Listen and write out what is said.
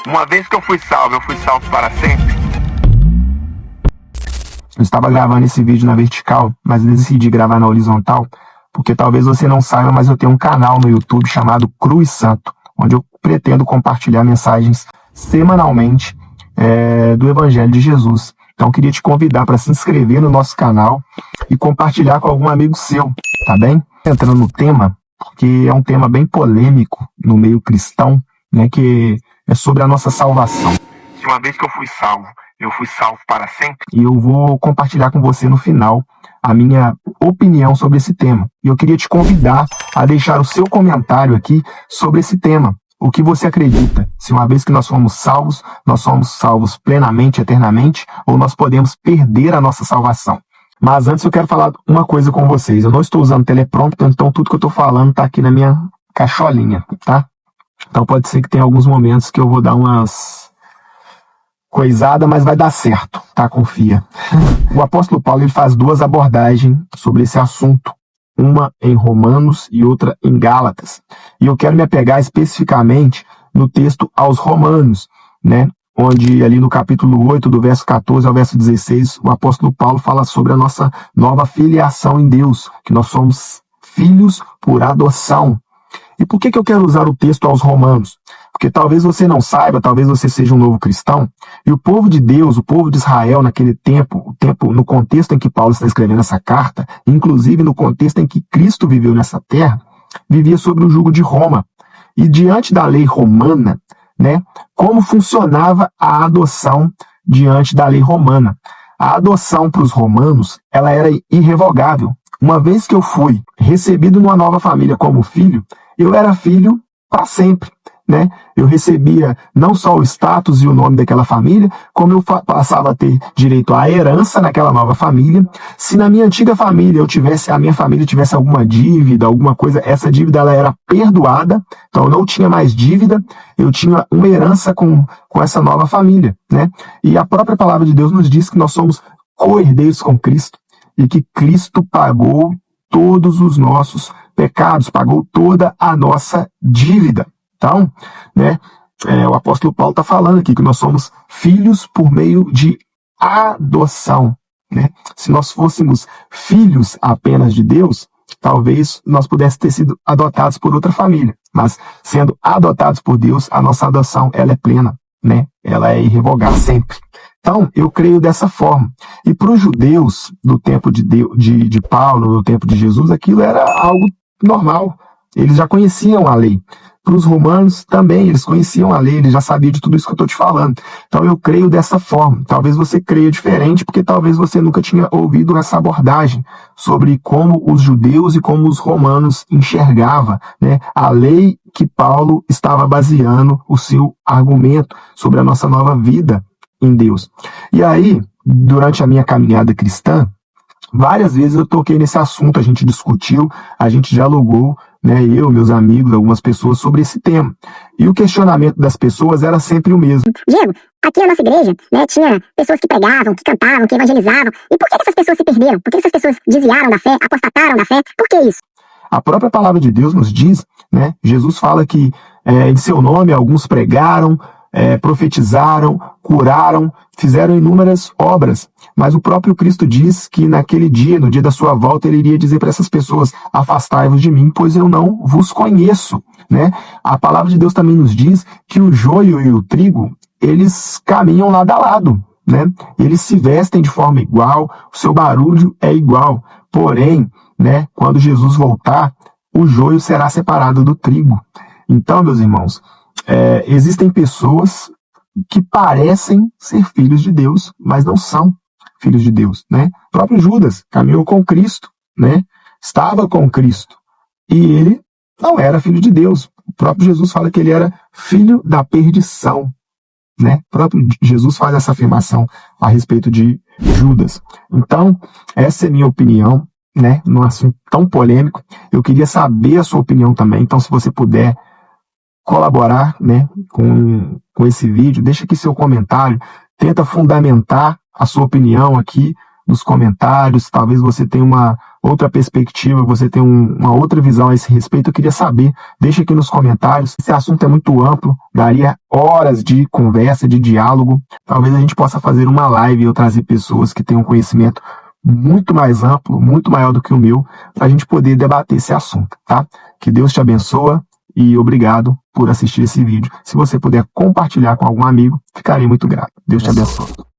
Uma vez que eu fui salvo para sempre. Eu estava gravando esse vídeo na vertical, mas decidi gravar na horizontal, porque talvez você não saiba, mas eu tenho um canal no YouTube chamado Cruz Santo, onde eu pretendo compartilhar mensagens semanalmente do Evangelho de Jesus. Então, eu queria te convidar para se inscrever no nosso canal e compartilhar com algum amigo seu, tá bem? Entrando no tema, porque é um tema bem polêmico no meio cristão, né, que é sobre a nossa salvação. Uma vez que eu fui salvo para sempre. E eu vou compartilhar com você no final a minha opinião sobre esse tema. E eu queria te convidar a deixar o seu comentário aqui sobre esse tema. O que você acredita? Se uma vez que nós somos salvos plenamente, eternamente, ou nós podemos perder a nossa salvação? Mas antes eu quero falar uma coisa com vocês. Eu não estou usando teleprompter, então tudo que eu estou falando está aqui na minha cacholinha, tá? Então pode ser que tenha alguns momentos que eu vou dar umas coisada, mas vai dar certo, tá? Confia. O apóstolo Paulo ele faz duas abordagens sobre esse assunto, uma em Romanos e outra em Gálatas. E eu quero me apegar especificamente no texto aos Romanos, né? Onde ali no capítulo 8, do verso 14 ao verso 16, o apóstolo Paulo fala sobre a nossa nova filiação em Deus, que nós somos filhos por adoção. E por que eu quero usar o texto aos Romanos? Porque talvez você não saiba, talvez você seja um novo cristão, e o povo de Deus, o povo de Israel naquele tempo, no contexto em que Paulo está escrevendo essa carta, inclusive no contexto em que Cristo viveu nessa terra, vivia sob o jugo de Roma. E diante da lei romana, né, como funcionava a adoção diante da lei romana? A adoção para os romanos, ela era irrevogável. Uma vez que eu fui recebido numa nova família como filho, eu era filho para sempre, né? Eu recebia não só o status e o nome daquela família, como eu passava a ter direito à herança naquela nova família. Se na minha antiga família a minha família tivesse alguma dívida, alguma coisa, essa dívida ela era perdoada, então eu não tinha mais dívida, eu tinha uma herança com essa nova família, né? E a própria palavra de Deus nos diz que nós somos co-herdeiros com Cristo e que Cristo pagou todos os nossos pecados, pagou toda a nossa dívida. Então, né, o apóstolo Paulo está falando aqui que nós somos filhos por meio de adoção, né? Se nós fôssemos filhos apenas de Deus, talvez nós pudéssemos ter sido adotados por outra família. Mas sendo adotados por Deus, a nossa adoção ela é plena, né? Ela é irrevogável sempre. Então, eu creio dessa forma. E para os judeus do tempo de Paulo, do tempo de Jesus, aquilo era algo normal. Eles já conheciam a lei. Para os romanos também, eles conheciam a lei, eles já sabiam de tudo isso que eu estou te falando. Então eu creio dessa forma. Talvez você creia diferente, porque talvez você nunca tinha ouvido essa abordagem sobre como os judeus e como os romanos enxergavam, né, a lei que Paulo estava baseando o seu argumento sobre a nossa nova vida em Deus. E aí, durante a minha caminhada cristã, várias vezes eu toquei nesse assunto, a gente discutiu, a gente dialogou, né, eu, meus amigos, algumas pessoas sobre esse tema. E o questionamento das pessoas era sempre o mesmo. Diego, aqui na nossa igreja, né, tinha pessoas que pregavam, que cantavam, que evangelizavam. E por que essas pessoas se perderam? Por que essas pessoas desviaram da fé, apostataram da fé? Por que isso? A própria palavra de Deus nos diz, né, Jesus fala que em seu nome alguns pregaram, profetizaram, curaram, fizeram inúmeras obras, mas o próprio Cristo diz que naquele dia, no dia da sua volta, ele iria dizer para essas pessoas: afastai-vos de mim, pois eu não vos conheço, né? A palavra de Deus também nos diz que o joio e o trigo, eles caminham lado a lado, né? Eles se vestem de forma igual, o seu barulho é igual, porém, né, quando Jesus voltar, o joio será separado do trigo. Então, meus irmãos, existem pessoas que parecem ser filhos de Deus, mas não são filhos de Deus, né? O próprio Judas caminhou com Cristo, né? Estava com Cristo, e ele não era filho de Deus. O próprio Jesus fala que ele era filho da perdição, né? O próprio Jesus faz essa afirmação a respeito de Judas. Então, essa é a minha opinião, né? Num assunto tão polêmico. Eu queria saber a sua opinião também, então se você puder colaborar, né, com esse vídeo, deixa aqui seu comentário, tenta fundamentar a sua opinião aqui nos comentários. Talvez você tenha uma outra perspectiva, você tenha uma outra visão a esse respeito. Eu queria saber, deixa aqui nos comentários. Esse assunto é muito amplo, daria horas de conversa, de diálogo. Talvez a gente possa fazer uma live e eu trazer pessoas que tenham conhecimento muito mais amplo, muito maior do que o meu, para a gente poder debater esse assunto, tá? Que Deus te abençoe e obrigado por assistir esse vídeo. Se você puder compartilhar com algum amigo, ficarei muito grato. Deus te abençoe.